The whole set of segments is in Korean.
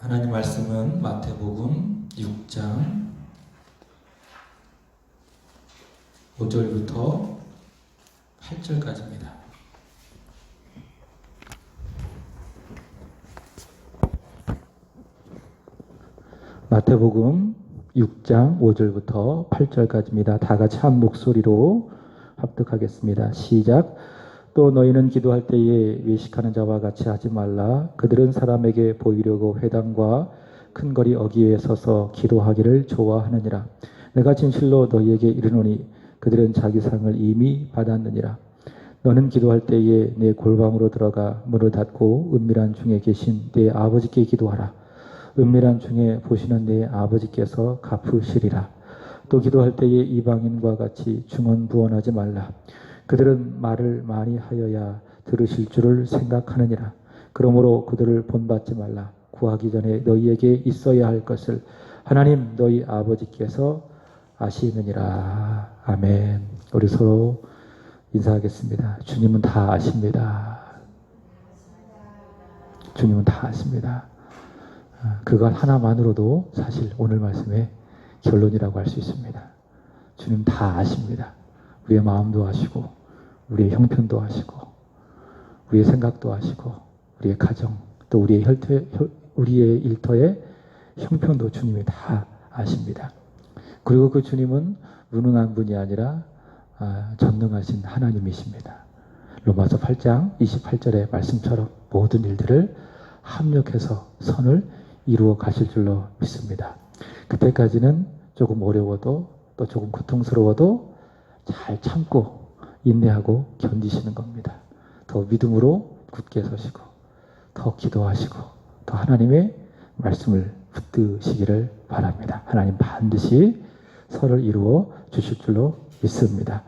하나님 말씀은 마태복음 6장 5절부터 8절까지입니다. 마태복음 6장 5절부터 8절까지입니다. 다 같이 한 목소리로 합독하겠습니다. 시작. 또 너희는 기도할 때에 외식하는 자와 같이 하지 말라. 그들은 사람에게 보이려고 회당과 큰 거리 어귀에 서서 기도하기를 좋아하느니라. 내가 진실로 너희에게 이르노니 그들은 자기 상을 이미 받았느니라. 너는 기도할 때에 내 골방으로 들어가 문을 닫고 은밀한 중에 계신 내 아버지께 기도하라. 은밀한 중에 보시는 내 아버지께서 갚으시리라. 또 기도할 때에 이방인과 같이 중언부언하지 말라. 그들은 말을 많이 하여야 들으실 줄을 생각하느니라. 그러므로 그들을 본받지 말라. 구하기 전에 너희에게 있어야 할 것을 하나님 너희 아버지께서 아시느니라. 아멘. 우리 서로 인사하겠습니다. 주님은 다 아십니다. 주님은 다 아십니다. 그것 하나만으로도 사실 오늘 말씀의 결론이라고 할 수 있습니다. 주님 다 아십니다. 우리의 마음도 아시고 우리의 형편도 아시고 우리의 생각도 아시고 우리의 가정 또 우리의 일터의 형편도 주님이 다 아십니다. 그리고 그 주님은 무능한 분이 아니라 전능하신 하나님이십니다. 로마서 8장 28절의 말씀처럼 모든 일들을 합력해서 선을 이루어 가실 줄로 믿습니다. 그때까지는 조금 어려워도 또 조금 고통스러워도 잘 참고 인내하고 견디시는 겁니다. 더 믿음으로 굳게 서시고 더 기도하시고 더 하나님의 말씀을 붙드시기를 바랍니다. 하나님 반드시 설을 이루어 주실 줄로 믿습니다.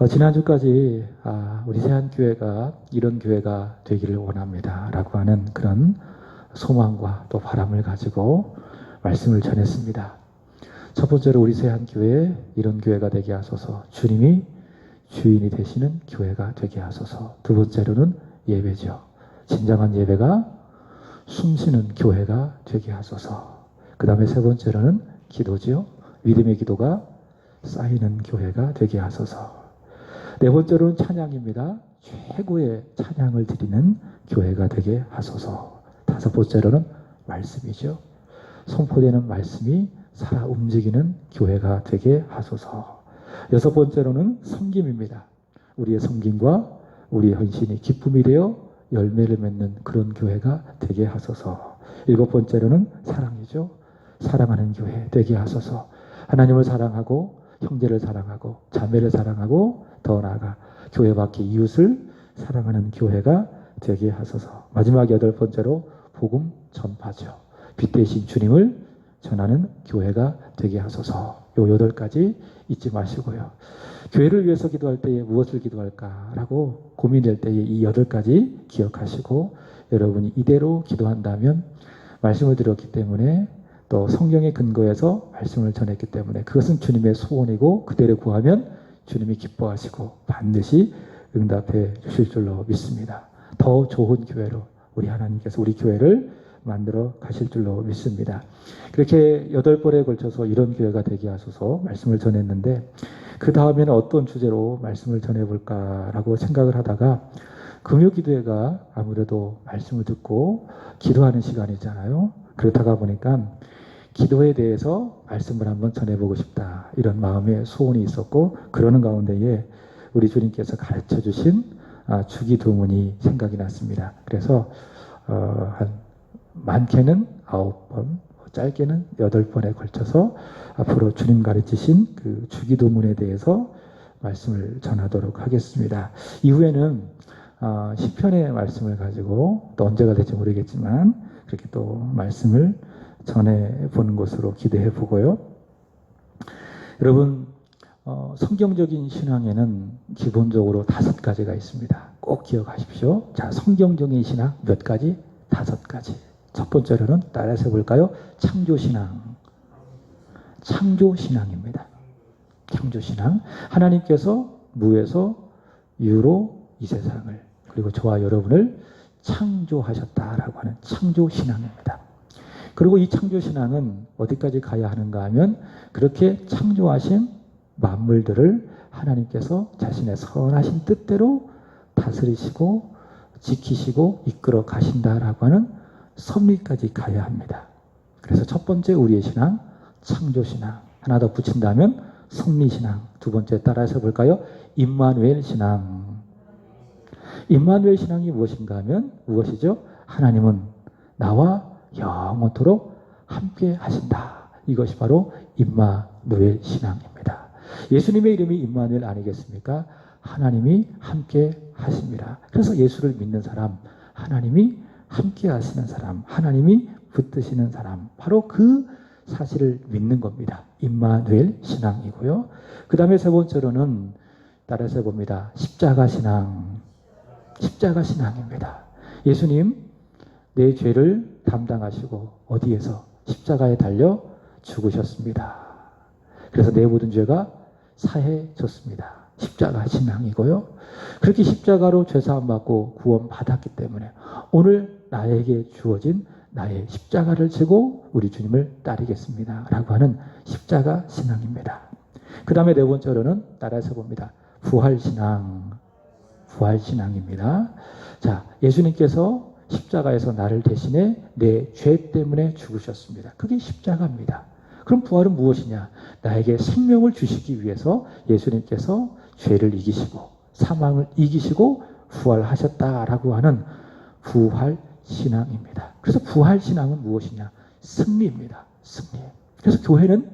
지난주까지 우리 세안교회가 이런 교회가 되기를 원합니다 라고 하는 그런 소망과 또 바람을 가지고 말씀을 전했습니다. 첫 번째로 우리 세안교회에 이런 교회가 되게 하소서. 주님이 주인이 되시는 교회가 되게 하소서. 두 번째로는 예배죠. 진정한 예배가 숨쉬는 교회가 되게 하소서. 그 다음에 세 번째로는 기도죠. 믿음의 기도가 쌓이는 교회가 되게 하소서. 네 번째로는 찬양입니다. 최고의 찬양을 드리는 교회가 되게 하소서. 다섯 번째로는 말씀이죠. 선포되는 말씀이 살아 움직이는 교회가 되게 하소서. 여섯 번째로는 섬김입니다. 우리의 섬김과 우리의 헌신이 기쁨이 되어 열매를 맺는 그런 교회가 되게 하소서. 일곱 번째로는 사랑이죠. 사랑하는 교회 되게 하소서. 하나님을 사랑하고 형제를 사랑하고 자매를 사랑하고 더 나아가 교회 밖의 이웃을 사랑하는 교회가 되게 하소서. 마지막 여덟 번째로 복음 전파죠. 빛 대신 주님을 전하는 교회가 되게 하소서. 요 8가지 잊지 마시고요. 교회를 위해서 기도할 때에 무엇을 기도할까라고 고민될 때에 이 8가지 기억하시고 여러분이 이대로 기도한다면 말씀을 드렸기 때문에 또 성경의 근거에서 말씀을 전했기 때문에 그것은 주님의 소원이고 그대로 구하면 주님이 기뻐하시고 반드시 응답해 주실 줄로 믿습니다. 더 좋은 교회로 우리 하나님께서 우리 교회를 만들어 가실 줄로 믿습니다. 그렇게 8번에 걸쳐서 이런 교회가 되게 하소서 말씀을 전했는데 그 다음에는 어떤 주제로 말씀을 전해볼까라고 생각을 하다가 금요기도회가 아무래도 말씀을 듣고 기도하는 시간이잖아요. 그렇다가 보니까 기도에 대해서 말씀을 한번 전해보고 싶다 이런 마음의 소원이 있었고 그러는 가운데에 우리 주님께서 가르쳐 주신 주기도문이 생각이 났습니다. 그래서 많게는 9번, 짧게는 8번에 걸쳐서 앞으로 주님 가르치신 그 주기도문에 대해서 말씀을 전하도록 하겠습니다. 이후에는 시편의 말씀을 가지고 또 언제가 될지 모르겠지만 그렇게 또 말씀을 전해보는 것으로 기대해 보고요. 여러분 성경적인 신앙에는 기본적으로 5가지가 있습니다. 꼭 기억하십시오. 자, 성경적인 신앙 몇 가지? 5가지. 첫 번째로는 따라서 해볼까요? 창조신앙. 창조신앙입니다. 창조신앙. 하나님께서 무에서 유로 이 세상을 그리고 저와 여러분을 창조하셨다라고 하는 창조신앙입니다. 그리고 이 창조신앙은 어디까지 가야 하는가 하면 그렇게 창조하신 만물들을 하나님께서 자신의 선하신 뜻대로 다스리시고 지키시고 이끌어 가신다라고 하는 섭리까지 가야 합니다. 그래서 첫 번째 우리의 신앙, 창조신앙. 하나 더 붙인다면 섭리신앙. 두 번째 따라서 볼까요? 임마누엘 신앙. 임마누엘 신앙이 무엇인가 하면 무엇이죠? 하나님은 나와 영원토록 함께 하신다. 이것이 바로 임마누엘 신앙입니다. 예수님의 이름이 임마누엘 아니겠습니까? 하나님이 함께 하십니다. 그래서 예수를 믿는 사람, 하나님이 함께 하시는 사람, 하나님이 붙드시는 사람, 바로 그 사실을 믿는 겁니다. 임마누엘 신앙이고요. 그 다음에 세 번째로는 따라서 봅니다. 십자가 신앙. 십자가 신앙입니다. 예수님 내 죄를 담당하시고 어디에서? 십자가에 달려 죽으셨습니다. 그래서 내 모든 죄가 사해졌습니다. 십자가 신앙이고요. 그렇게 십자가로 죄사함 받고 구원 받았기 때문에 오늘 나에게 주어진 나의 십자가를 지고 우리 주님을 따르겠습니다. 라고 하는 십자가 신앙입니다. 그 다음에 네 번째로는 따라서 봅니다. 부활신앙. 부활신앙입니다. 자, 예수님께서 십자가에서 나를 대신해 내 죄 때문에 죽으셨습니다. 그게 십자가입니다. 그럼 부활은 무엇이냐? 나에게 생명을 주시기 위해서 예수님께서 죄를 이기시고 사망을 이기시고 부활하셨다라고 하는 부활신앙입니다. 그래서 부활신앙은 무엇이냐? 승리입니다. 승리. 그래서 교회는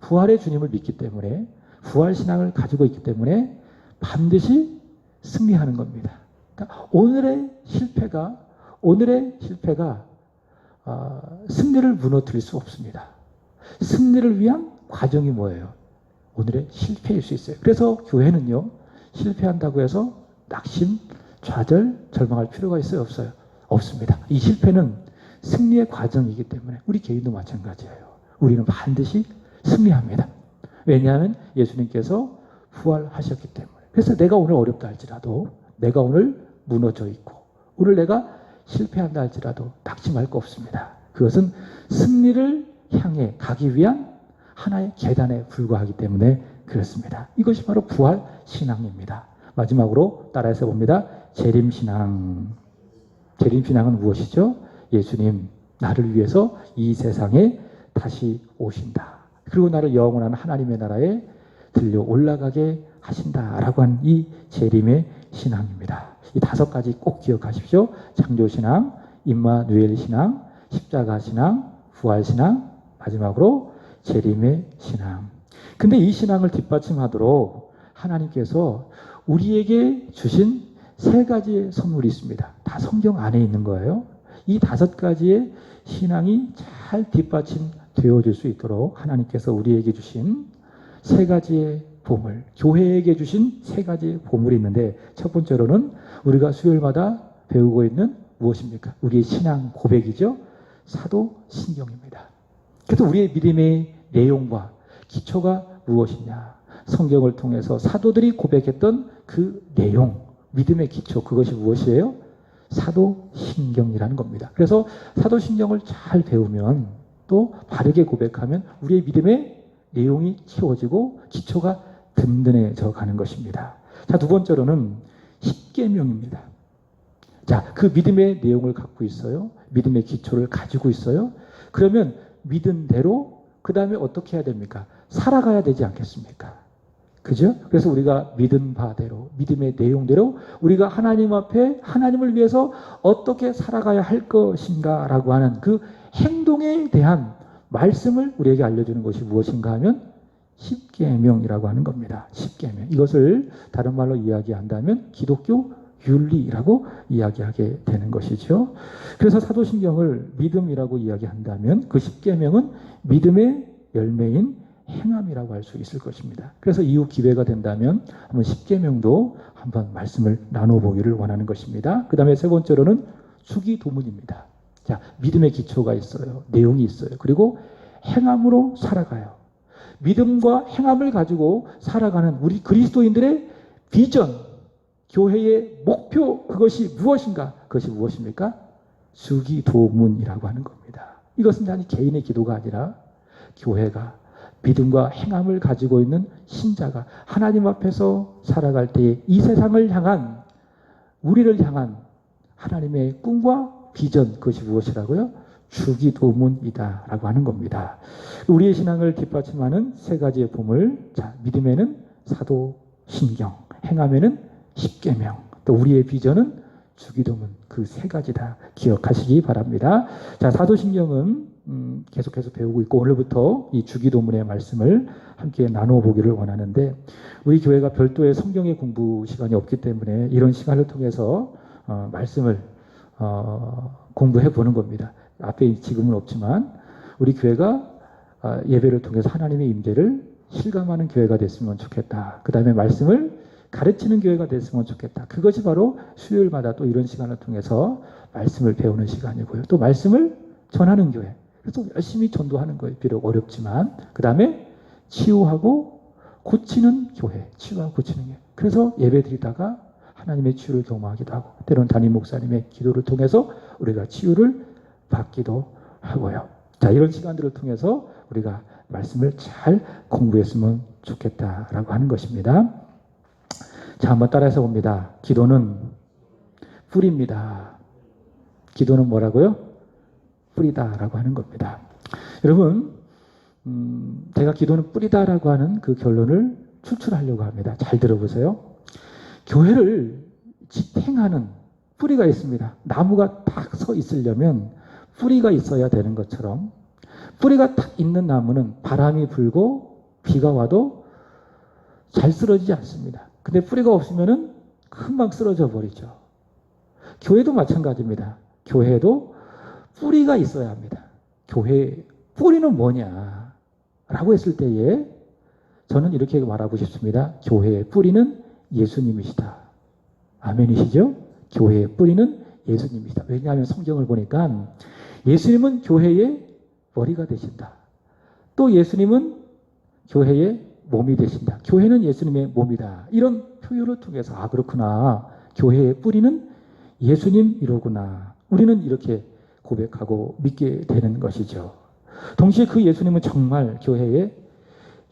부활의 주님을 믿기 때문에 부활신앙을 가지고 있기 때문에 반드시 승리하는 겁니다. 그러니까 오늘의 실패가 승리를 무너뜨릴 수 없습니다. 승리를 위한 과정이 뭐예요? 오늘의 실패일 수 있어요. 그래서 교회는요, 실패한다고 해서 낙심, 좌절, 절망할 필요가 있어요? 없어요? 없습니다. 이 실패는 승리의 과정이기 때문에 우리 개인도 마찬가지예요. 우리는 반드시 승리합니다. 왜냐하면 예수님께서 부활하셨기 때문에. 그래서 내가 오늘 어렵다 할지라도, 내가 오늘 무너져 있고, 오늘 내가 실패한다 할지라도 낙심할 거 없습니다. 그것은 승리를 향해 가기 위한 하나의 계단에 불과하기 때문에 그렇습니다. 이것이 바로 부활 신앙입니다. 마지막으로 따라해서 봅니다. 재림신앙. 재림신앙은 무엇이죠? 예수님, 나를 위해서 이 세상에 다시 오신다. 그리고 나를 영원한 하나님의 나라에 들려 올라가게 하신다라고 한 이 재림의 신앙입니다. 이 다섯 가지 꼭 기억하십시오. 창조신앙, 임마누엘 신앙, 십자가 신앙, 부활 신앙, 마지막으로 재림의 신앙. 근데 이 신앙을 뒷받침하도록 하나님께서 우리에게 주신 세 가지의 선물이 있습니다. 다 성경 안에 있는 거예요. 이 다섯 가지의 신앙이 잘 뒷받침되어질 수 있도록 하나님께서 우리에게 주신 세 가지의 보물, 교회에게 주신 세 가지의 보물이 있는데, 첫 번째로는 우리가 수요일마다 배우고 있는 무엇입니까? 우리의 신앙 고백이죠. 사도신경입니다. 그래서 우리의 믿음의 내용과 기초가 무엇이냐? 성경을 통해서 사도들이 고백했던 그 내용, 믿음의 기초, 그것이 무엇이에요? 사도신경이라는 겁니다. 그래서 사도신경을 잘 배우면, 또 바르게 고백하면 우리의 믿음의 내용이 채워지고 기초가 든든해져 가는 것입니다. 자, 두 번째로는 십계명입니다. 자, 그 믿음의 내용을 갖고 있어요. 믿음의 기초를 가지고 있어요. 그러면 믿은 대로 그 다음에 어떻게 해야 됩니까? 살아가야 되지 않겠습니까? 그죠? 그래서 우리가 믿은 바대로, 믿음의 내용대로 우리가 하나님 앞에 하나님을 위해서 어떻게 살아가야 할 것인가라고 하는 그 행동에 대한 말씀을 우리에게 알려주는 것이 무엇인가 하면 십계명이라고 하는 겁니다. 십계명. 이것을 다른 말로 이야기한다면 기독교 윤리라고 이야기하게 되는 것이죠. 그래서 사도신경을 믿음이라고 이야기한다면 그 십계명은 믿음의 열매인 행함이라고 할 수 있을 것입니다. 그래서 이후 기회가 된다면 한번 십계명도 한번 말씀을 나눠보기를 원하는 것입니다. 그 다음에 세 번째로는 주기도문입니다. 자, 믿음의 기초가 있어요. 내용이 있어요. 그리고 행함으로 살아가요. 믿음과 행함을 가지고 살아가는 우리 그리스도인들의 비전, 교회의 목표, 그것이 무엇인가? 그것이 무엇입니까? 주기도문이라고 하는 겁니다. 이것은 단지 개인의 기도가 아니라 교회가 믿음과 행함을 가지고 있는 신자가 하나님 앞에서 살아갈 때에 이 세상을 향한, 우리를 향한 하나님의 꿈과 비전, 그것이 무엇이라고요? 주기도문이다 라고 하는 겁니다. 우리의 신앙을 뒷받침하는 세 가지의 보물, 자, 믿음에는 사도신경, 행함에는 십계명, 또 우리의 비전은 주기도문, 그 세 가지 다 기억하시기 바랍니다. 자, 사도신경은 계속해서 배우고 있고 오늘부터 이 주기도문의 말씀을 함께 나누어 보기를 원하는데, 우리 교회가 별도의 성경의 공부 시간이 없기 때문에 이런 시간을 통해서 말씀을 공부해 보는 겁니다. 앞에 지금은 없지만 우리 교회가 예배를 통해서 하나님의 임재를 실감하는 교회가 됐으면 좋겠다. 그 다음에 말씀을 가르치는 교회가 됐으면 좋겠다. 그것이 바로 수요일마다 또 이런 시간을 통해서 말씀을 배우는 시간이고요. 또 말씀을 전하는 교회. 그래서 열심히 전도하는 거예요. 비록 어렵지만. 그 다음에 치유하고 고치는 교회. 치유하고 고치는 교회. 그래서 예배 드리다가 하나님의 치유를 경험하기도 하고, 때로는 담임 목사님의 기도를 통해서 우리가 치유를 받기도 하고요. 자, 이런 시간들을 통해서 우리가 말씀을 잘 공부했으면 좋겠다라고 하는 것입니다. 자, 한번 따라해서 봅니다. 기도는 뿌리입니다. 기도는 뭐라고요? 뿌리다라고 하는 겁니다. 여러분, 제가 기도는 뿌리다라고 하는 그 결론을 추출하려고 합니다. 잘 들어보세요. 교회를 지탱하는 뿌리가 있습니다. 나무가 딱 서 있으려면 뿌리가 있어야 되는 것처럼, 뿌리가 딱 있는 나무는 바람이 불고 비가 와도 잘 쓰러지지 않습니다. 근데 뿌리가 없으면은 금방 쓰러져 버리죠. 교회도 마찬가지입니다. 교회도 뿌리가 있어야 합니다. 교회 뿌리는 뭐냐 라고 했을 때에 저는 이렇게 말하고 싶습니다. 교회의 뿌리는 예수님이시다. 아멘이시죠? 교회의 뿌리는 예수님이시다. 왜냐하면 성경을 보니까 예수님은 교회의 머리가 되신다. 또 예수님은 교회의 몸이 되신다. 교회는 예수님의 몸이다. 이런 표현을 통해서 아, 그렇구나. 교회의 뿌리는 예수님이로구나. 우리는 이렇게 고백하고 믿게 되는 것이죠. 동시에 그 예수님은 정말 교회의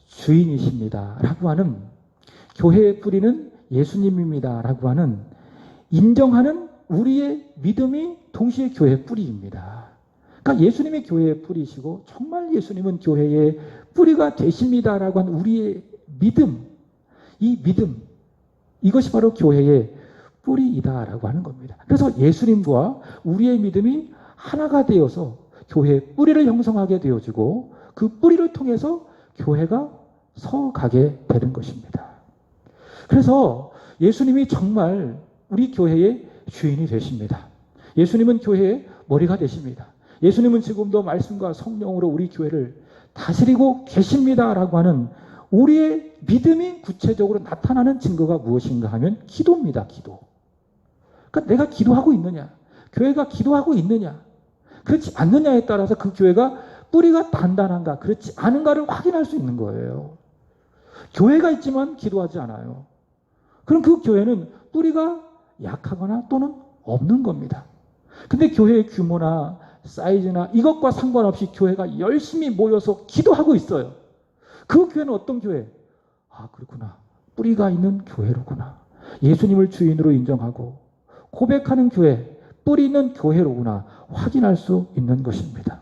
주인이십니다. 라고 하는, 교회의 뿌리는 예수님입니다. 라고 하는 인정하는 우리의 믿음이 동시에 교회의 뿌리입니다. 그러니까 예수님이 교회의 뿌리시고 정말 예수님은 교회의 뿌리가 되십니다라고 하는 우리의 믿음, 이 믿음, 이것이 바로 교회의 뿌리이다라고 하는 겁니다. 그래서 예수님과 우리의 믿음이 하나가 되어서 교회의 뿌리를 형성하게 되어지고 그 뿌리를 통해서 교회가 서가게 되는 것입니다. 그래서 예수님이 정말 우리 교회의 주인이 되십니다. 예수님은 교회의 머리가 되십니다. 예수님은 지금도 말씀과 성령으로 우리 교회를 다스리고 계십니다라고 하는 우리의 믿음이 구체적으로 나타나는 증거가 무엇인가 하면 기도입니다. 기도. 그러니까 내가 기도하고 있느냐, 교회가 기도하고 있느냐, 그렇지 않느냐에 따라서 그 교회가 뿌리가 단단한가, 그렇지 않은가를 확인할 수 있는 거예요. 교회가 있지만 기도하지 않아요. 그럼 그 교회는 뿌리가 약하거나 또는 없는 겁니다. 근데 교회의 규모나 사이즈나 이것과 상관없이 교회가 열심히 모여서 기도하고 있어요. 그 교회는 어떤 교회? 아, 그렇구나. 뿌리가 있는 교회로구나. 예수님을 주인으로 인정하고 고백하는 교회, 뿌리 있는 교회로구나 확인할 수 있는 것입니다.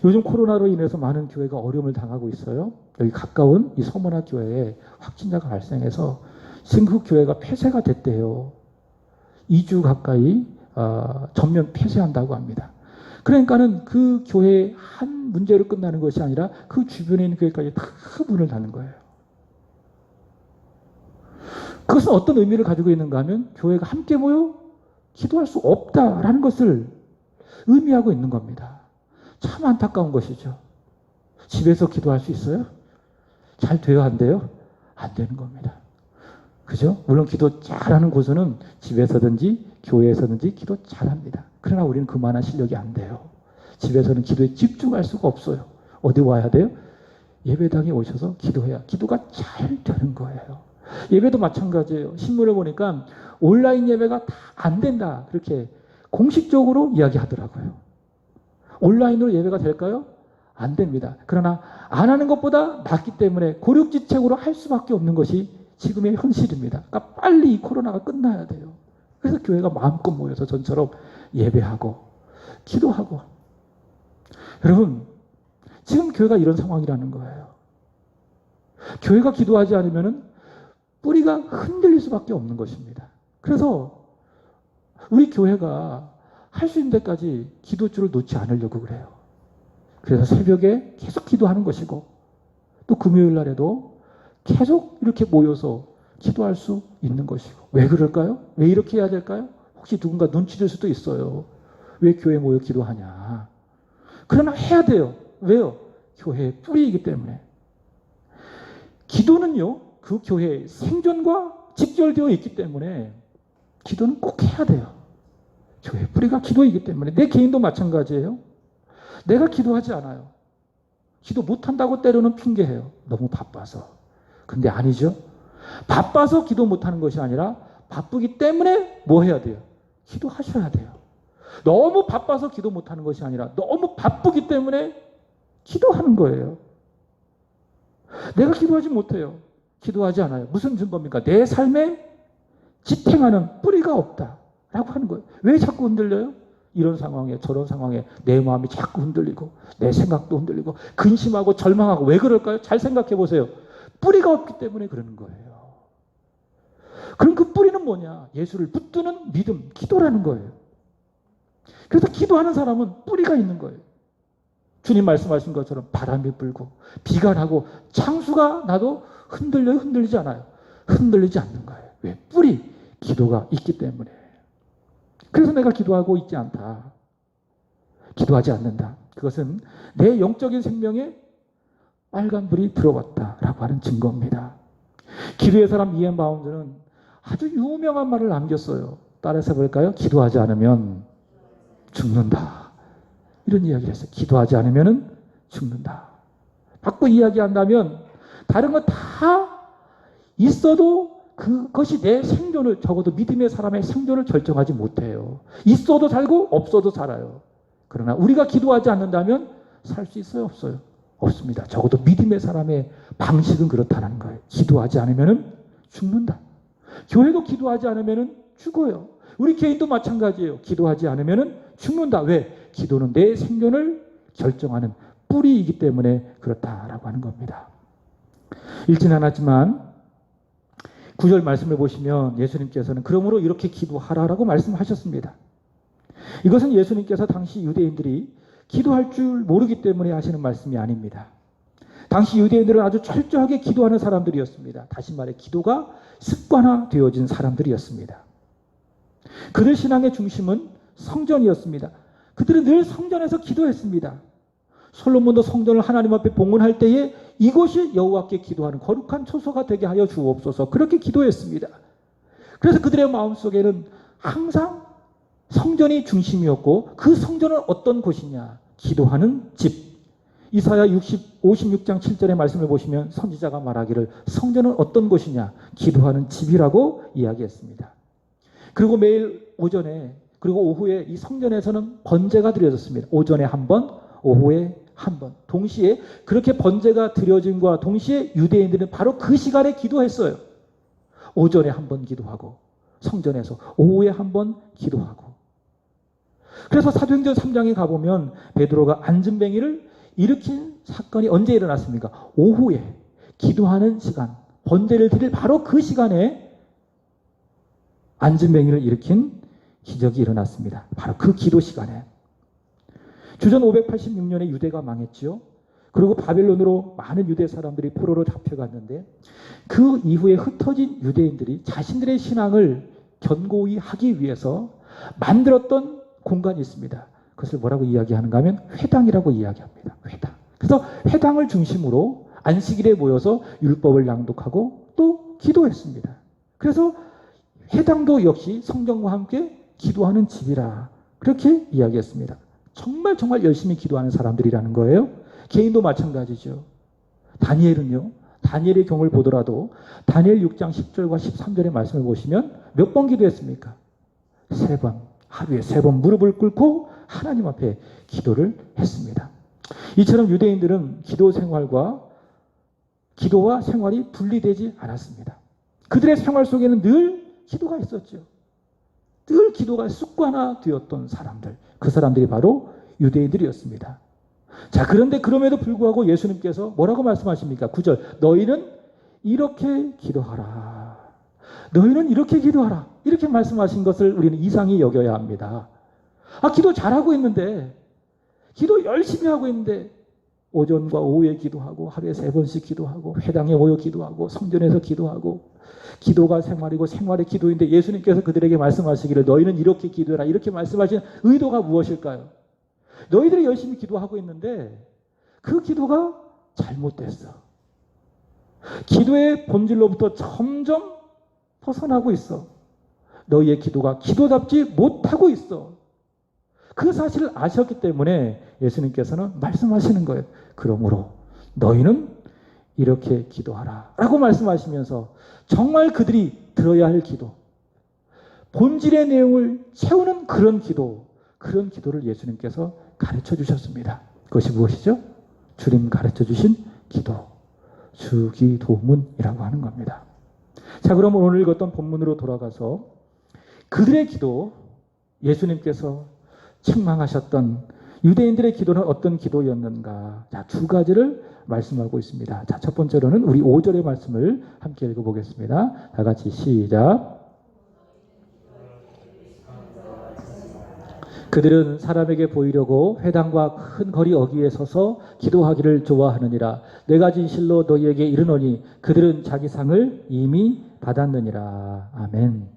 요즘 코로나로 인해서 많은 교회가 어려움을 당하고 있어요. 여기 가까운 이 서문화 교회에 확진자가 발생해서 지금 교회가 폐쇄가 됐대요. 2주 가까이 전면 폐쇄한다고 합니다. 그러니까는 그 교회의 한 문제로 끝나는 것이 아니라 그 주변에 있는 교회까지 다 문을 닫는 거예요. 그것은 어떤 의미를 가지고 있는가 하면 교회가 함께 모여 기도할 수 없다라는 것을 의미하고 있는 겁니다. 참 안타까운 것이죠. 집에서 기도할 수 있어요? 잘 돼요? 안 돼요? 안 되는 겁니다. 그죠? 물론 기도 잘하는 곳은 집에서든지 교회에서든지 기도 잘합니다. 그러나 우리는 그만한 실력이 안 돼요. 집에서는 기도에 집중할 수가 없어요. 어디 와야 돼요? 예배당에 오셔서 기도해야 기도가 잘 되는 거예요. 예배도 마찬가지예요. 신문을 보니까 온라인 예배가 다 안 된다. 그렇게 공식적으로 이야기하더라고요. 온라인으로 예배가 될까요? 안 됩니다. 그러나 안 하는 것보다 낫기 때문에 고육지책으로 할 수밖에 없는 것이 지금의 현실입니다. 그러니까 빨리 이 코로나가 끝나야 돼요. 그래서 교회가 마음껏 모여서 전처럼 예배하고 기도하고. 여러분, 지금 교회가 이런 상황이라는 거예요. 교회가 기도하지 않으면 뿌리가 흔들릴 수밖에 없는 것입니다. 그래서 우리 교회가 할 수 있는 데까지 기도줄을 놓지 않으려고 그래요. 그래서 새벽에 계속 기도하는 것이고, 또 금요일 날에도 계속 이렇게 모여서 기도할 수 있는 것이고. 왜 그럴까요? 왜 이렇게 해야 될까요? 혹시 누군가 눈치줄 수도 있어요. 왜 교회에 모여 기도하냐. 그러나 해야 돼요. 왜요? 교회의 뿌리이기 때문에. 기도는요, 그 교회의 생존과 직결되어 있기 때문에 기도는 꼭 해야 돼요. 교회의 뿌리가 기도이기 때문에. 내 개인도 마찬가지예요. 내가 기도하지 않아요. 기도 못한다고 때로는 핑계해요. 너무 바빠서. 근데 아니죠. 바빠서 기도 못하는 것이 아니라 바쁘기 때문에 뭐 해야 돼요? 기도하셔야 돼요. 너무 바빠서 기도 못하는 것이 아니라 너무 바쁘기 때문에 기도하는 거예요. 내가 기도하지 못해요. 기도하지 않아요. 무슨 증거입니까? 내 삶에 지탱하는 뿌리가 없다라고 하는 거예요. 왜 자꾸 흔들려요? 이런 상황에, 저런 상황에 내 마음이 자꾸 흔들리고 내 생각도 흔들리고 근심하고 절망하고. 왜 그럴까요? 잘 생각해 보세요. 뿌리가 없기 때문에 그러는 거예요. 그럼 그 뿌리는 뭐냐? 예수를 붙드는 믿음, 기도라는 거예요. 그래서 기도하는 사람은 뿌리가 있는 거예요. 주님 말씀하신 것처럼 바람이 불고 비가 나고 창수가 나도 흔들려요? 흔들리지 않아요? 흔들리지 않는 거예요. 왜? 뿌리, 기도가 있기 때문에. 그래서 내가 기도하고 있지 않다. 기도하지 않는다. 그것은 내 영적인 생명에 빨간불이 들어왔다라고 하는 증거입니다. 기도의 사람 이엔 바운드는 아주 유명한 말을 남겼어요. 따라서 볼까요? 기도하지 않으면 죽는다. 이런 이야기를 했어요. 기도하지 않으면 죽는다. 바꿔 이야기한다면 다른 거 다 있어도 그것이 내 생존을, 적어도 믿음의 사람의 생존을 결정하지 못해요. 있어도 살고 없어도 살아요. 그러나 우리가 기도하지 않는다면 살 수 있어요? 없어요? 없습니다. 적어도 믿음의 사람의 방식은 그렇다는 거예요. 기도하지 않으면 죽는다. 교회도 기도하지 않으면 죽어요. 우리 개인도 마찬가지예요. 기도하지 않으면 죽는다. 왜? 기도는 내 생존을 결정하는 뿌리이기 때문에 그렇다라고 하는 겁니다. 읽진 않았지만 9절 말씀을 보시면 예수님께서는 그러므로 이렇게 기도하라라고 말씀하셨습니다. 이것은 예수님께서 당시 유대인들이 기도할 줄 모르기 때문에 하시는 말씀이 아닙니다. 당시 유대인들은 아주 철저하게 기도하는 사람들이었습니다. 다시 말해 기도가 습관화되어진 사람들이었습니다. 그들 신앙의 중심은 성전이었습니다. 그들은 늘 성전에서 기도했습니다. 솔로몬도 성전을 하나님 앞에 봉헌할 때에 이곳이 여호와께 기도하는 거룩한 초소가 되게 하여 주옵소서, 그렇게 기도했습니다. 그래서 그들의 마음속에는 항상 성전이 중심이었고, 그 성전은 어떤 곳이냐? 기도하는 집. 이사야 56장 7절의 말씀을 보시면 선지자가 말하기를 성전은 어떤 곳이냐? 기도하는 집이라고 이야기했습니다. 그리고 매일 오전에 그리고 오후에 이 성전에서는 번제가 드려졌습니다. 오전에 한 번, 오후에 한 번. 동시에 그렇게 번제가 드려짐과 동시에 유대인들은 바로 그 시간에 기도했어요. 오전에 한 번 기도하고 성전에서 오후에 한 번 기도하고. 그래서 사도행전 3장에 가보면 베드로가 안진뱅이를 일으킨 사건이 언제 일어났습니까? 오후에 기도하는 시간, 번제를 드릴 바로 그 시간에 안진뱅이를 일으킨 기적이 일어났습니다. 바로 그 기도 시간에. 주전 586년에 유대가 망했지요. 그리고 바벨론으로 많은 유대 사람들이 포로로 잡혀갔는데 그 이후에 흩어진 유대인들이 자신들의 신앙을 견고히 하기 위해서 만들었던 공간이 있습니다. 그것을 뭐라고 이야기하는가 하면 회당이라고 이야기합니다. 회당. 그래서 회당을 중심으로 안식일에 모여서 율법을 낭독하고 또 기도했습니다. 그래서 회당도 역시 성전과 함께 기도하는 집이라 그렇게 이야기했습니다. 정말 열심히 기도하는 사람들이라는 거예요. 개인도 마찬가지죠. 다니엘은요. 다니엘의 경우를 보더라도 다니엘 6장 10절과 13절의 말씀을 보시면 몇 번 기도했습니까? 3번. 하루에 3번 무릎을 꿇고 하나님 앞에 기도를 했습니다. 이처럼 유대인들은 기도와 생활이 분리되지 않았습니다. 그들의 생활 속에는 늘 기도가 있었죠. 늘 기도가 습관화되었던 사람들, 그 사람들이 바로 유대인들이었습니다. 자, 그런데 그럼에도 불구하고 예수님께서 뭐라고 말씀하십니까? 9절, 너희는 이렇게 기도하라. 너희는 이렇게 기도하라. 이렇게 말씀하신 것을 우리는 이상히 여겨야 합니다. 기도 잘하고 있는데, 기도 열심히 하고 있는데, 오전과 오후에 기도하고, 하루에 3번씩 기도하고, 회당에 모여 기도하고, 성전에서 기도하고, 기도가 생활이고 생활의 기도인데 예수님께서 그들에게 말씀하시기를 너희는 이렇게 기도해라. 이렇게 말씀하신 의도가 무엇일까요? 너희들이 열심히 기도하고 있는데 그 기도가 잘못됐어. 기도의 본질로부터 점점 벗어나고 있어. 너희의 기도가 기도답지 못하고 있어. 그 사실을 아셨기 때문에 예수님께서는 말씀하시는 거예요. 그러므로 너희는 이렇게 기도하라 라고 말씀하시면서 정말 그들이 들어야 할 기도, 본질의 내용을 채우는 그런 기도를 예수님께서 가르쳐 주셨습니다. 그것이 무엇이죠? 주님 가르쳐 주신 기도, 주기도문이라고 하는 겁니다. 자, 그럼 오늘 읽었던 본문으로 돌아가서 그들의 기도, 예수님께서 책망하셨던 유대인들의 기도는 어떤 기도였는가? 자, 2가지를 말씀하고 있습니다. 자, 첫 번째로는 우리 5절의 말씀을 함께 읽어보겠습니다. 다 같이 시작. 그들은 사람에게 보이려고 회당과 큰 거리 어귀에 서서 기도하기를 좋아하느니라. 내가 진실로 너희에게 이르노니 그들은 자기 상을 이미 받았느니라. 아멘.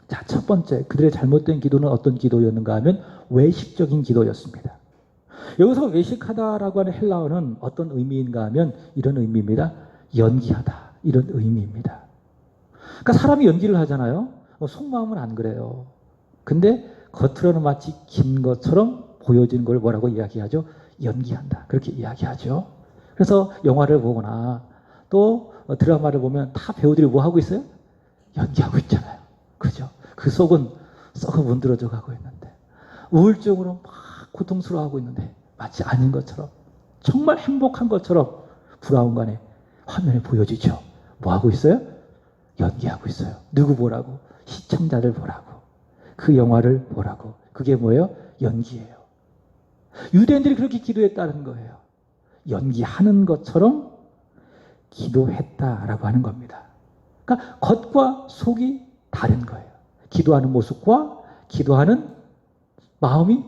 자, 첫 번째, 그들의 잘못된 기도는 어떤 기도였는가 하면 외식적인 기도였습니다. 여기서 외식하다라고 하는 헬라어는 어떤 의미인가 하면 이런 의미입니다. 연기하다, 이런 의미입니다. 그러니까 사람이 연기를 하잖아요. 속마음은 안 그래요. 근데 겉으로는 마치 긴 것처럼 보여지는 걸 뭐라고 이야기하죠? 연기한다, 그렇게 이야기하죠. 그래서 영화를 보거나 또 드라마를 보면 다 배우들이 뭐 하고 있어요? 연기하고 있잖아요. 그죠? 그 속은 썩어 문드러져 가고 있는데, 우울증으로 막 고통스러워하고 있는데 마치 아닌 것처럼, 정말 행복한 것처럼 브라운관에 화면에 보여지죠. 뭐 하고 있어요? 연기하고 있어요. 누구 보라고? 시청자들 보라고. 그 영화를 보라고. 그게 뭐예요? 연기예요. 유대인들이 그렇게 기도했다는 거예요. 연기하는 것처럼 기도했다라고 하는 겁니다. 그러니까 겉과 속이 다른 거예요. 기도하는 모습과 기도하는 마음이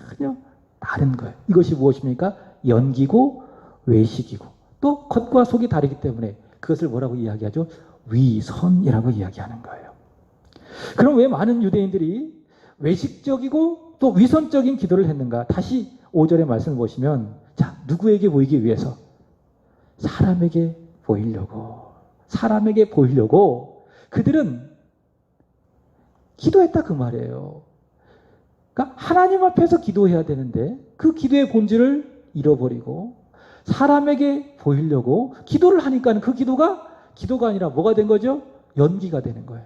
전혀 다른 거예요. 이것이 무엇입니까? 연기고 외식이고, 또 겉과 속이 다르기 때문에 그것을 뭐라고 이야기하죠? 위선이라고 이야기하는 거예요. 그럼 왜 많은 유대인들이 외식적이고 또 위선적인 기도를 했는가? 다시 5절의 말씀을 보시면, 자, 누구에게 보이기 위해서? 사람에게 보이려고 그들은 기도했다, 그 말이에요. 그러니까 하나님 앞에서 기도해야 되는데 그 기도의 본질을 잃어버리고 사람에게 보이려고 기도를 하니까 그 기도가 아니라 뭐가 된 거죠? 연기가 되는 거예요.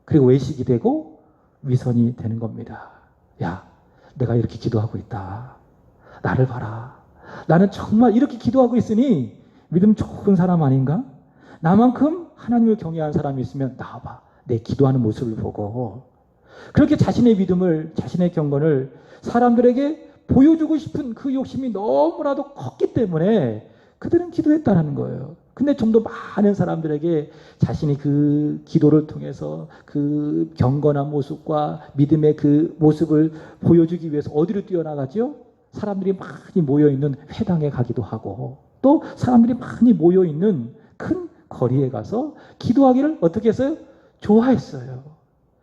그리고 외식이 되고 위선이 되는 겁니다. 야, 내가 이렇게 기도하고 있다. 나를 봐라. 나는 정말 이렇게 기도하고 있으니 믿음 좋은 사람 아닌가? 나만큼 하나님을 경외하는 사람이 있으면 나와봐. 내 기도하는 모습을 보고. 그렇게 자신의 믿음을, 자신의 경건을 사람들에게 보여주고 싶은 그 욕심이 너무나도 컸기 때문에 그들은 기도했다는 거예요. 근데 좀 더 많은 사람들에게 자신이 그 기도를 통해서 그 경건한 모습과 믿음의 그 모습을 보여주기 위해서 어디로 뛰어나가죠? 사람들이 많이 모여있는 회당에 가기도 하고, 또 사람들이 많이 모여있는 큰 거리에 가서 기도하기를 어떻게 했어요? 좋아했어요.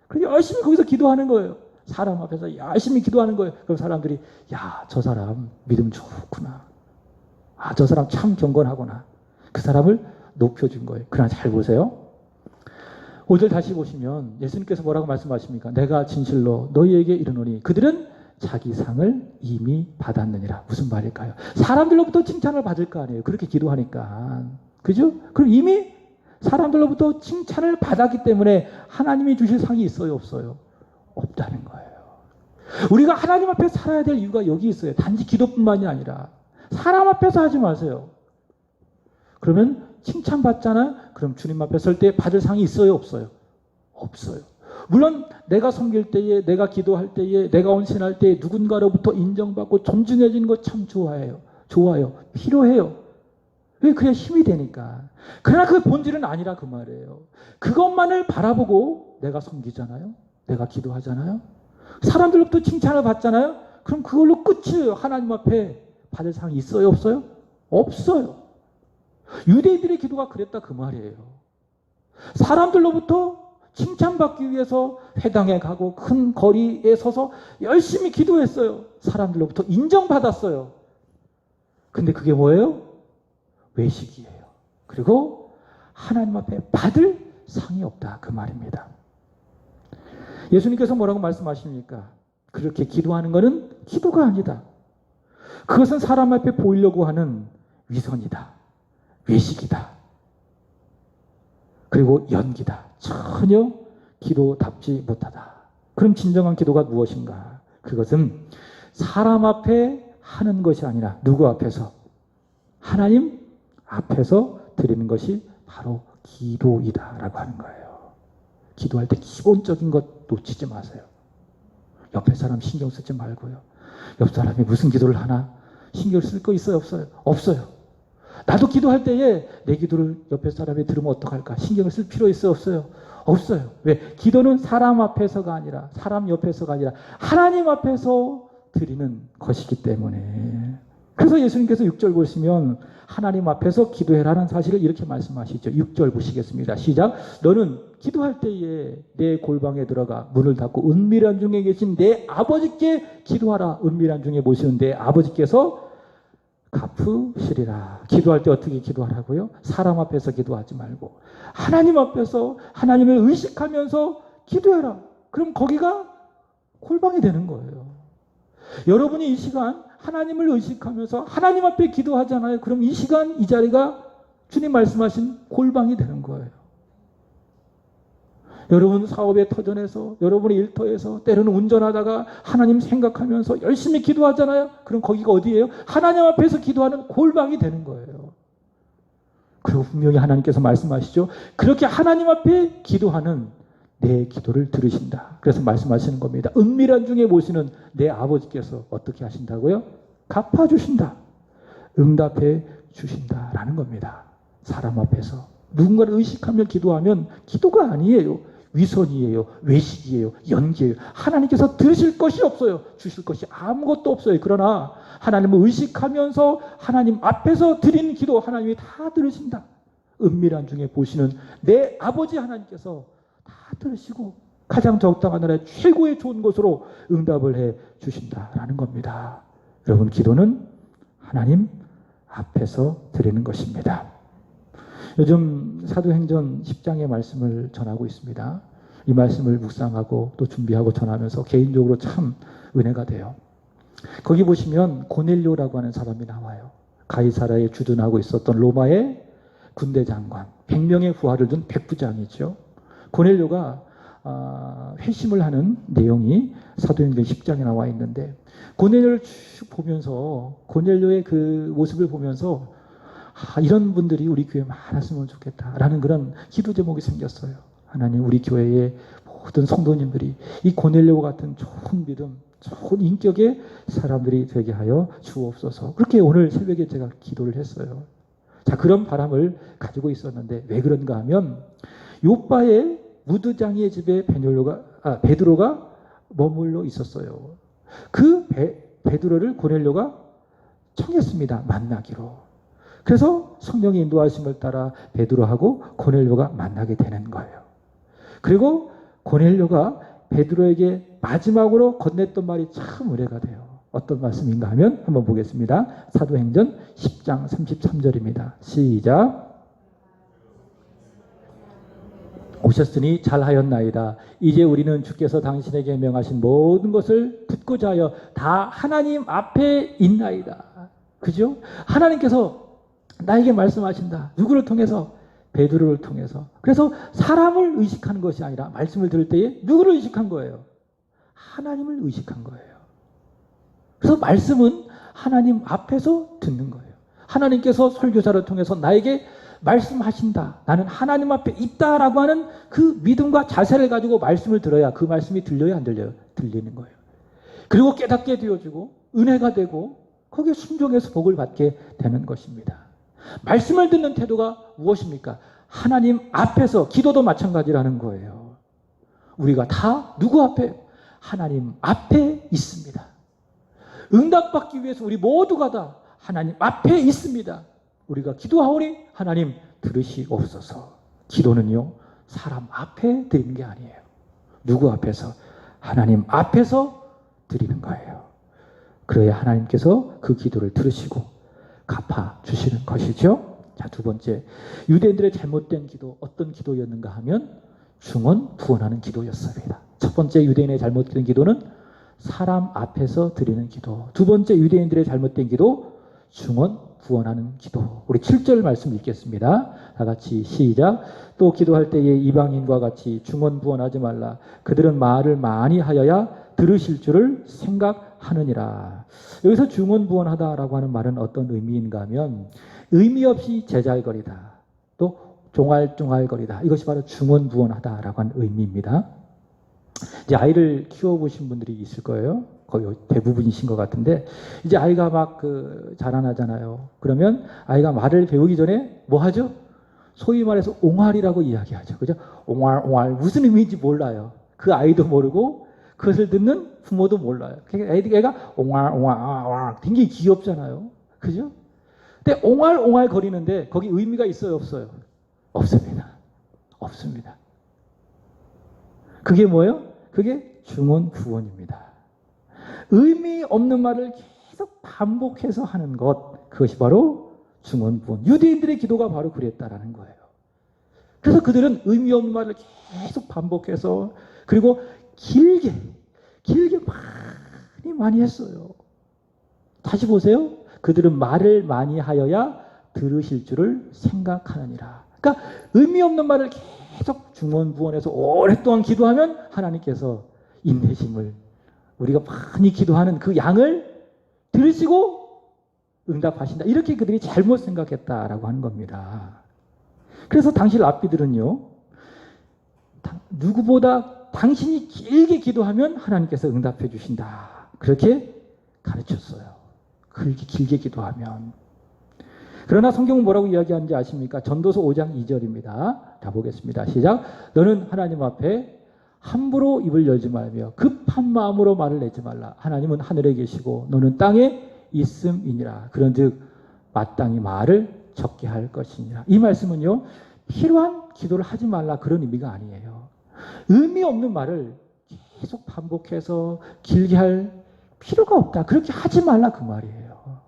그래서 열심히 거기서 기도하는 거예요. 사람 앞에서 열심히 기도하는 거예요. 그럼 사람들이, 야, 저 사람 믿음 좋구나. 아, 저 사람 참 경건하구나. 그 사람을 높여준 거예요. 그러나 잘 보세요. 5절 다시 보시면 예수님께서 뭐라고 말씀하십니까? 내가 진실로 너희에게 이르노니 그들은 자기 상을 이미 받았느니라. 무슨 말일까요? 사람들로부터 칭찬을 받을 거 아니에요. 그렇게 기도하니까. 그죠? 그럼 이미 사람들로부터 칭찬을 받았기 때문에 하나님이 주실 상이 있어요, 없어요? 없다는 거예요. 우리가 하나님 앞에 살아야 될 이유가 여기 있어요. 단지 기도뿐만이 아니라 사람 앞에서 하지 마세요. 그러면 칭찬받잖아요. 그럼 주님 앞에 설 때 받을 상이 있어요, 없어요? 없어요. 물론 내가 섬길 때에, 내가 기도할 때에, 내가 헌신할 때에 누군가로부터 인정받고 존중해지는 거 참 좋아해요. 좋아요. 필요해요. 왜? 그래야 힘이 되니까. 그러나 그 본질은 아니라 그 말이에요. 그것만을 바라보고 내가 섬기잖아요. 내가 기도하잖아요. 사람들로부터 칭찬을 받잖아요. 그럼 그걸로 끝이에요. 하나님 앞에 받을 상이 있어요, 없어요? 없어요. 유대인들의 기도가 그랬다 그 말이에요. 사람들로부터 칭찬받기 위해서 회당에 가고 큰 거리에 서서 열심히 기도했어요. 사람들로부터 인정받았어요. 근데 그게 뭐예요? 외식이에요. 그리고 하나님 앞에 받을 상이 없다 그 말입니다. 예수님께서 뭐라고 말씀하십니까? 그렇게 기도하는 것은 기도가 아니다. 그것은 사람 앞에 보이려고 하는 위선이다. 외식이다. 그리고 연기다. 전혀 기도답지 못하다. 그럼 진정한 기도가 무엇인가? 그것은 사람 앞에 하는 것이 아니라 누구 앞에서? 하나님 앞에서 드리는 것이 바로 기도이다라고 하는 거예요. 기도할 때 기본적인 것 놓치지 마세요. 옆에 사람 신경 쓰지 말고요. 옆 사람이 무슨 기도를 하나 신경 쓸 거 있어요, 없어요? 없어요. 나도 기도할 때에 내 기도를 옆에 사람이 들으면 어떡할까? 신경을 쓸 필요 있어요, 없어요? 없어요. 왜? 기도는 사람 앞에서가 아니라, 사람 옆에서가 아니라 하나님 앞에서 드리는 것이기 때문에. 그래서 예수님께서 6절 보시면 하나님 앞에서 기도해라는 사실을 이렇게 말씀하시죠. 6절 보시겠습니다. 시작. 너는 기도할 때에 내 골방에 들어가 문을 닫고 은밀한 중에 계신 내 아버지께 기도하라. 은밀한 중에 모시는 내 아버지께서 갚으시리라. 기도할 때 어떻게 기도하라고요? 사람 앞에서 기도하지 말고 하나님 앞에서 하나님을 의식하면서 기도해라. 그럼 거기가 골방이 되는 거예요. 여러분이 이 시간 하나님을 의식하면서 하나님 앞에 기도하잖아요. 그럼 이 시간 이 자리가 주님 말씀하신 골방이 되는 거예요. 여러분 사업의 터전에서, 여러분의 일터에서, 때로는 운전하다가 하나님 생각하면서 열심히 기도하잖아요. 그럼 거기가 어디예요? 하나님 앞에서 기도하는 골방이 되는 거예요. 그리고 분명히 하나님께서 말씀하시죠. 그렇게 하나님 앞에 기도하는 내 기도를 들으신다. 그래서 말씀하시는 겁니다. 은밀한 중에 모시는 내 아버지께서 어떻게 하신다고요? 갚아주신다. 응답해 주신다라는 겁니다. 사람 앞에서. 누군가를 의식하며 기도하면 기도가 아니에요. 위선이에요. 외식이에요. 연기예요. 하나님께서 들으실 것이 없어요. 주실 것이 아무것도 없어요. 그러나 하나님을 의식하면서 하나님 앞에서 드리는 기도 하나님이 다 들으신다. 은밀한 중에 보시는 내 아버지 하나님께서 다 들으시고 가장 적당한 나라의 최고의 좋은 것으로 응답을 해 주신다라는 겁니다. 여러분 기도는 하나님 앞에서 드리는 것입니다. 요즘 사도행전 10장의 말씀을 전하고 있습니다. 이 말씀을 묵상하고 또 준비하고 전하면서 개인적으로 참 은혜가 돼요. 거기 보시면 고넬료라고 하는 사람이 나와요. 가이사라에 주둔하고 있었던 로마의 군대 장관, 100명의 부하를 둔 백부장이죠. 고넬료가 회심을 하는 내용이 사도행전 10장에 나와 있는데 고넬료를 쭉 보면서 고넬료의 그 모습을 보면서 이런 분들이 우리 교회에 많았으면 좋겠다라는 그런 기도 제목이 생겼어요. 하나님 우리 교회의 모든 성도님들이 이 고넬료 같은 좋은 믿음, 좋은 인격의 사람들이 되게 하여 주옵소서. 그렇게 오늘 새벽에 제가 기도를 했어요. 자, 그런 바람을 가지고 있었는데 왜 그런가 하면 요바의 무드장이의 집에 베드로가 머물러 있었어요. 그 베드로를 고넬료가 청했습니다. 만나기로. 그래서 성령의 인도하심을 따라 베드로하고 고넬료가 만나게 되는 거예요. 그리고 고넬료가 베드로에게 마지막으로 건넸던 말이 참 은혜가 돼요. 어떤 말씀인가 하면 한번 보겠습니다. 사도행전 10장 33절입니다. 시작. 오셨으니 잘하였나이다. 이제 우리는 주께서 당신에게 명하신 모든 것을 듣고자 하여 다 하나님 앞에 있나이다. 그죠? 하나님께서 나에게 말씀하신다. 누구를 통해서? 베드로를 통해서. 그래서 사람을 의식하는 것이 아니라 말씀을 들을 때에 누구를 의식한 거예요? 하나님을 의식한 거예요. 그래서 말씀은 하나님 앞에서 듣는 거예요. 하나님께서 설교사를 통해서 나에게 말씀하신다. 나는 하나님 앞에 있다라고 하는 그 믿음과 자세를 가지고 말씀을 들어야 그 말씀이 들려요, 안 들려요? 들리는 거예요. 그리고 깨닫게 되어지고 은혜가 되고 거기에 순종해서 복을 받게 되는 것입니다. 말씀을 듣는 태도가 무엇입니까? 하나님 앞에서, 기도도 마찬가지라는 거예요. 우리가 다 누구 앞에? 하나님 앞에 있습니다. 응답받기 위해서 우리 모두가 다 하나님 앞에 있습니다. 우리가 기도하오니 하나님 들으시옵소서. 기도는요, 사람 앞에 드리는 게 아니에요. 누구 앞에서? 하나님 앞에서 드리는 거예요. 그래야 하나님께서 그 기도를 들으시고 갚아주시는 것이죠. 자, 두 번째, 유대인들의 잘못된 기도, 어떤 기도였는가 하면 중언 부언하는 기도였습니다. 첫 번째 유대인의 잘못된 기도는 사람 앞에서 드리는 기도. 두 번째 유대인들의 잘못된 기도, 중언 부언하는 기도. 우리 7절 말씀 읽겠습니다. 다 같이 시작. 또 기도할 때에 이방인과 같이 중언 부언하지 말라. 그들은 말을 많이 하여야 들으실 줄을 생각하느니라. 여기서 중언 부언하다라고 하는 말은 어떤 의미인가 하면 의미 없이 제잘거리다. 또 종알종알거리다. 이것이 바로 중언 부언하다라고 하는 의미입니다. 이제 아이를 키워보신 분들이 있을 거예요. 거의 대부분이신 것 같은데, 이제 아이가 막 자라나잖아요. 그러면 아이가 말을 배우기 전에 뭐 하죠? 소위 말해서 옹알이라고 이야기하죠. 그죠? 옹알, 무슨 의미인지 몰라요. 그 아이도 모르고 그것을 듣는 부모도 몰라요. 애가 옹알, 굉장히 귀엽잖아요. 그죠? 근데 옹알 거리는데 거기 의미가 있어요, 없어요? 없습니다. 없습니다. 그게 뭐예요? 그게 중언 부언입니다. 의미 없는 말을 계속 반복해서 하는 것, 그것이 바로 중언 부언. 유대인들의 기도가 바로 그랬다라는 거예요. 그래서 그들은 의미 없는 말을 계속 반복해서, 그리고 길게 많이 했어요. 다시 보세요. 그들은 말을 많이 하여야 들으실 줄을 생각하느니라. 그러니까 의미 없는 말을 계속 중언 부언해서 오랫동안 기도하면 하나님께서 인내심을, 우리가 많이 기도하는 그 양을 들으시고 응답하신다. 이렇게 그들이 잘못 생각했다라고 하는 겁니다. 그래서 당시 랍비들은요, 누구보다 당신이 길게 기도하면 하나님께서 응답해 주신다. 그렇게 가르쳤어요. 그렇게 길게 기도하면. 그러나 성경은 뭐라고 이야기하는지 아십니까? 전도서 5장 2절입니다. 다 보겠습니다. 시작. 너는 하나님 앞에 함부로 입을 열지 말며 급한 마음으로 말을 내지 말라. 하나님은 하늘에 계시고 너는 땅에 있음이니라. 그런즉 마땅히 말을 적게 할 것이니라. 이 말씀은요, 필요한 기도를 하지 말라 그런 의미가 아니에요. 의미 없는 말을 계속 반복해서 길게 할 필요가 없다. 그렇게 하지 말라 그 말이에요.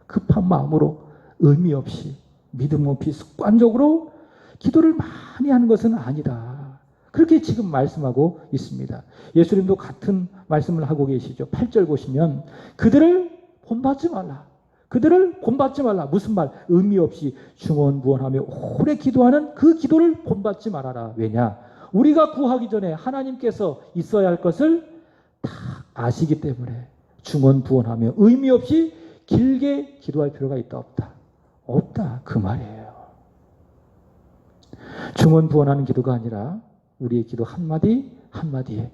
급한 마음으로 의미 없이 믿음 없이 습관적으로 기도를 많이 하는 것은 아니다. 그렇게 지금 말씀하고 있습니다. 예수님도 같은 말씀을 하고 계시죠. 8절 보시면 그들을 본받지 말라. 그들을 본받지 말라. 무슨 말? 의미 없이 중언부언하며 오래 기도하는 그 기도를 본받지 말아라. 왜냐? 우리가 구하기 전에 하나님께서 있어야 할 것을 다 아시기 때문에 중언부언하며 의미 없이 길게 기도할 필요가 있다 없다? 없다 그 말이에요. 중언부언하는 기도가 아니라 우리의 기도 한마디 한마디에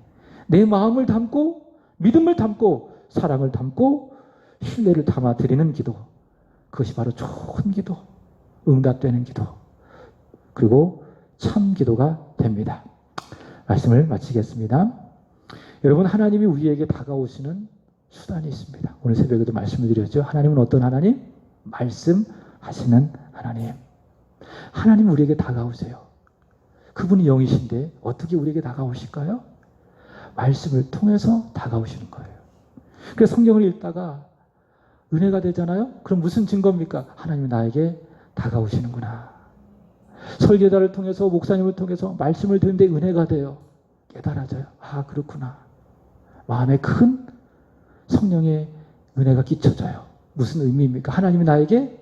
내 마음을 담고 믿음을 담고 사랑을 담고 신뢰를 담아 드리는 기도, 그것이 바로 좋은 기도, 응답되는 기도, 그리고 참 기도가 됩니다. 말씀을 마치겠습니다. 여러분, 하나님이 우리에게 다가오시는 수단이 있습니다. 오늘 새벽에도 말씀을 드렸죠. 하나님은 어떤 하나님? 말씀하시는 하나님. 하나님 우리에게 다가오세요. 그분이 영이신데 어떻게 우리에게 다가오실까요? 말씀을 통해서 다가오시는 거예요. 그래서 성경을 읽다가 은혜가 되잖아요. 그럼 무슨 증거입니까? 하나님이 나에게 다가오시는구나. 설교자를 통해서 목사님을 통해서 말씀을 듣는데 은혜가 돼요. 깨달아져요. 아, 그렇구나. 마음에 큰 성령의 은혜가 끼쳐져요. 무슨 의미입니까? 하나님이 나에게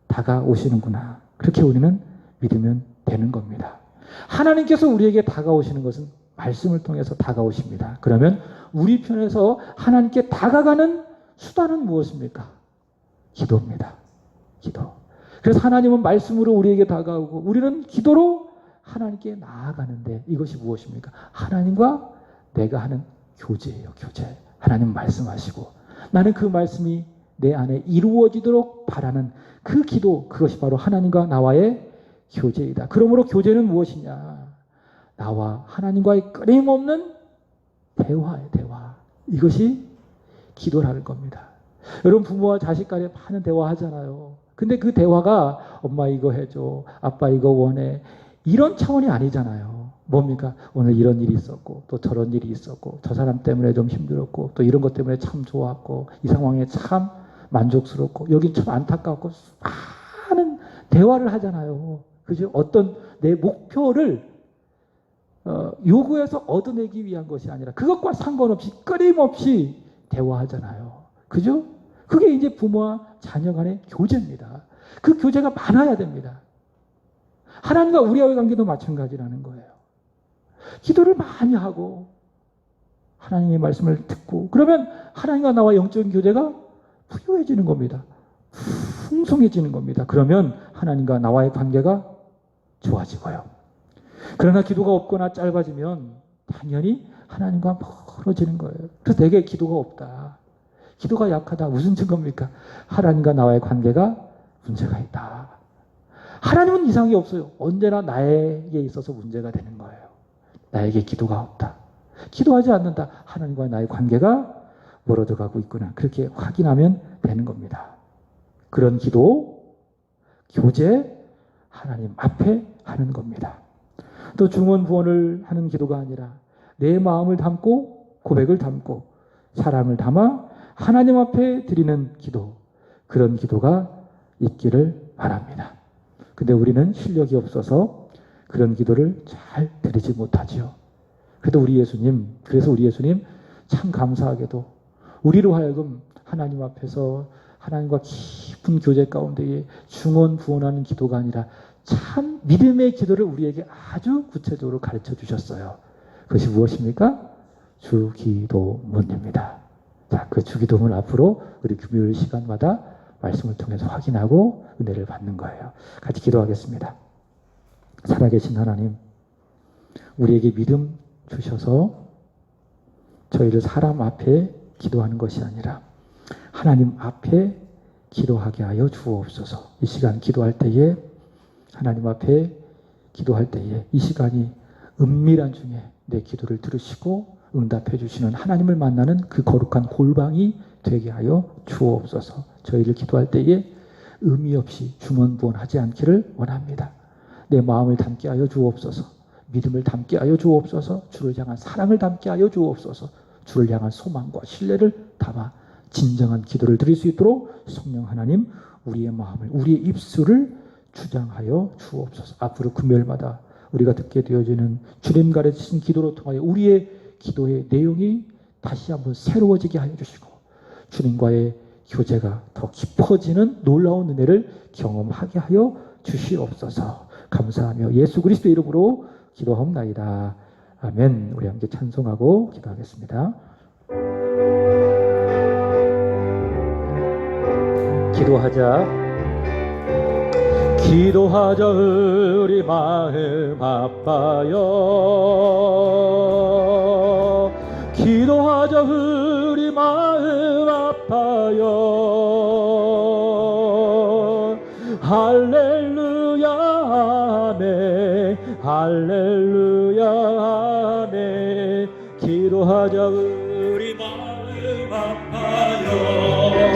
다가오시는구나. 그렇게 우리는 믿으면 되는 겁니다. 하나님께서 우리에게 다가오시는 것은 말씀을 통해서 다가오십니다. 그러면 우리 편에서 하나님께 다가가는 수단은 무엇입니까? 기도입니다. 기도. 그래서 하나님은 말씀으로 우리에게 다가오고 우리는 기도로 하나님께 나아가는데 이것이 무엇입니까? 하나님과 내가 하는 교제예요. 교제. 하나님 말씀하시고 나는 그 말씀이 내 안에 이루어지도록 바라는 그 기도, 그것이 바로 하나님과 나와의 교제이다. 그러므로 교제는 무엇이냐? 나와 하나님과의 끊임없는 대화예요. 대화. 이것이 기도라는 겁니다. 여러분 부모와 자식 간에 많은 대화하잖아요. 근데 그 대화가 엄마 이거 해줘, 아빠 이거 원해, 이런 차원이 아니잖아요. 뭡니까? 오늘 이런 일이 있었고 또 저런 일이 있었고 저 사람 때문에 좀 힘들었고 또 이런 것 때문에 참 좋았고 이 상황에 참 만족스럽고 여긴 참 안타깝고 많은 대화를 하잖아요. 그죠? 어떤 내 목표를 요구해서 얻어내기 위한 것이 아니라 그것과 상관없이 끊임없이 대화하잖아요. 그죠? 그게 이제 부모와 자녀 간의 교제입니다. 그 교제가 많아야 됩니다. 하나님과 우리와의 관계도 마찬가지라는 거예요. 기도를 많이 하고 하나님의 말씀을 듣고 그러면 하나님과 나와 영적인 교제가 부유해지는 겁니다. 풍성해지는 겁니다. 그러면 하나님과 나와의 관계가 좋아지고요. 그러나 기도가 없거나 짧아지면 당연히 하나님과 멀어지는 거예요. 그래서 내게 기도가 없다. 기도가 약하다. 무슨 증거입니까? 하나님과 나와의 관계가 문제가 있다. 하나님은 이상이 없어요. 언제나 나에게 있어서 문제가 되는 거예요. 나에게 기도가 없다. 기도하지 않는다. 하나님과 나의 관계가 멀어져 가고 있구나. 그렇게 확인하면 되는 겁니다. 그런 기도, 교제, 하나님 앞에 하는 겁니다. 또 중언부언을 하는 기도가 아니라 내 마음을 담고 고백을 담고 사랑을 담아 하나님 앞에 드리는 기도, 그런 기도가 있기를 바랍니다. 근데 우리는 실력이 없어서 그런 기도를 잘 드리지 못하지요. 그래서 우리 예수님 참 감사하게도 우리로 하여금 하나님 앞에서 하나님과 깊은 교제 가운데에 중언부언하는 기도가 아니라 참 믿음의 기도를 우리에게 아주 구체적으로 가르쳐 주셨어요. 그것이 무엇입니까? 주기도문입니다. 자, 그 주기도문 앞으로 우리 금요일 시간마다 말씀을 통해서 확인하고 은혜를 받는 거예요. 같이 기도하겠습니다. 살아계신 하나님, 우리에게 믿음 주셔서 저희를 사람 앞에 기도하는 것이 아니라 하나님 앞에 기도하게 하여 주옵소서. 이 시간 기도할 때에 하나님 앞에 기도할 때에 이 시간이 은밀한 중에 내 기도를 들으시고 응답해 주시는 하나님을 만나는 그 거룩한 골방이 되게 하여 주옵소서. 저희를 기도할 때에 의미 없이 중언부언하지 않기를 원합니다. 내 마음을 담게 하여 주옵소서. 믿음을 담게 하여 주옵소서. 주를 향한 사랑을 담게 하여 주옵소서. 주를 향한 소망과 신뢰를 담아 진정한 기도를 드릴 수 있도록 성령 하나님 우리의 마음을 우리의 입술을 주장하여 주옵소서. 앞으로 금요일마다 우리가 듣게 되어지는 주님 가르치신 기도로 통하여 우리의 기도의 내용이 다시 한번 새로워지게 하여 주시고 주님과의 교제가 더 깊어지는 놀라운 은혜를 경험하게 하여 주시옵소서. 감사하며 예수 그리스도의 이름으로 기도하옵나이다. 아멘. 우리 함께 찬송하고 기도하겠습니다. 기도하자 우리 마음 아파요. 기도하자 우리 마음 아파요. 할렐루야 아멘. 할렐루야 아멘. 기도하자 우리 마음 아파요.